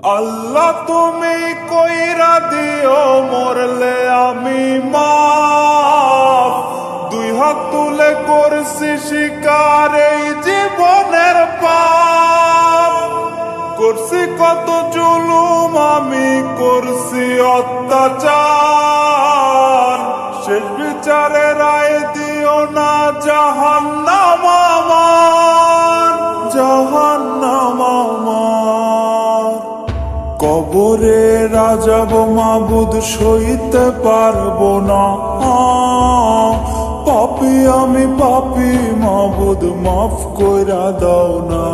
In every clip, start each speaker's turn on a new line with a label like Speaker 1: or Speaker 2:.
Speaker 1: আল্লাহ তুমি কইরা দিও মরলে আমি মাফ। দুই হাত তুলে করছি শিকার এই জীবনের পাপ। করছি কত জুলুম আমি করছি অত্যাচার। শেষ বিচারে রায় দিও না জাহান্নাম আমার, জাহান্নাম আমার। কবরে রাজাব মাবুদ সইতে পারবো না। পাপী আমি পাপী মাবুদ মাফ কইরা দাও না।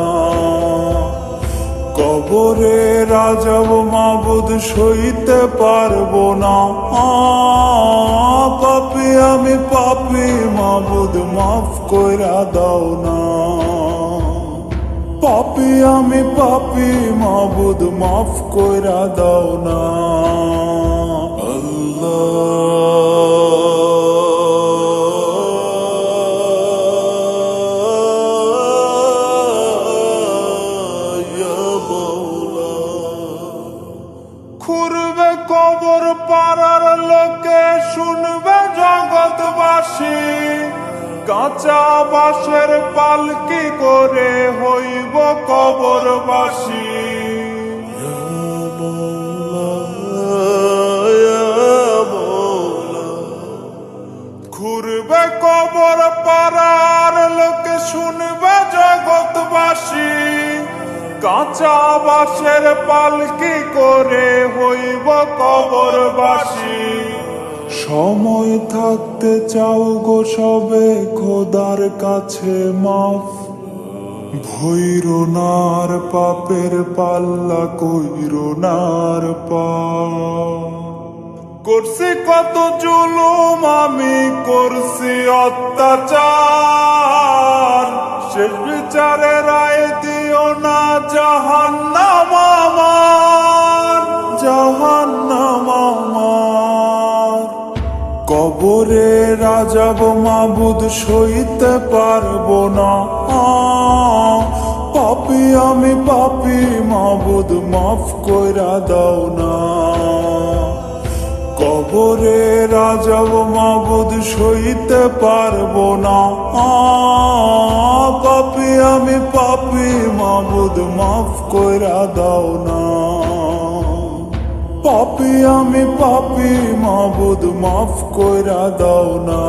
Speaker 1: কবরে রাজাব মাবুদ সইতে পারবো না। পাপী আমি পাপী মাবুদ মাফ কইরা দাও না। পাপী আমি পাপী মাবুদ মাফ কইরা দাও না। খুঁড়বে কবর পাড়ার লোকে শুনবে জগৎবাসী। কাঁচা বাঁশের পালকি করে হইব কবরবাসী। ঘুরবে কবর পাড়ার লোকে শুনবে জগৎবাসী। কাঁচা বাঁশের পালকি করে হইব কবরবাসী। সময় থাকতে চাও গো সবে খোদার কাছে মাফ। ভৈরনার পাপের পাল্লা কইরনার পা। করছি কত জুলুম আমি করছি অত্যাচার। শেষ বিচারে রায় দিও না জাহান্নাম আমার, জাহান্নাম আমার। কবরে রাজাব মাবুদ সইতে পারবো না। পাপী আমি পাপী মাবুদ মাফ কইরা দাও না। কবরে রাজাব মাবুদ সইতে পারবো না। পাপী আমি পাপী মাবুদ মাফ কইরা দাও না। পাপী আমি পাপী মাবুদ মাফ কইরা দাও না।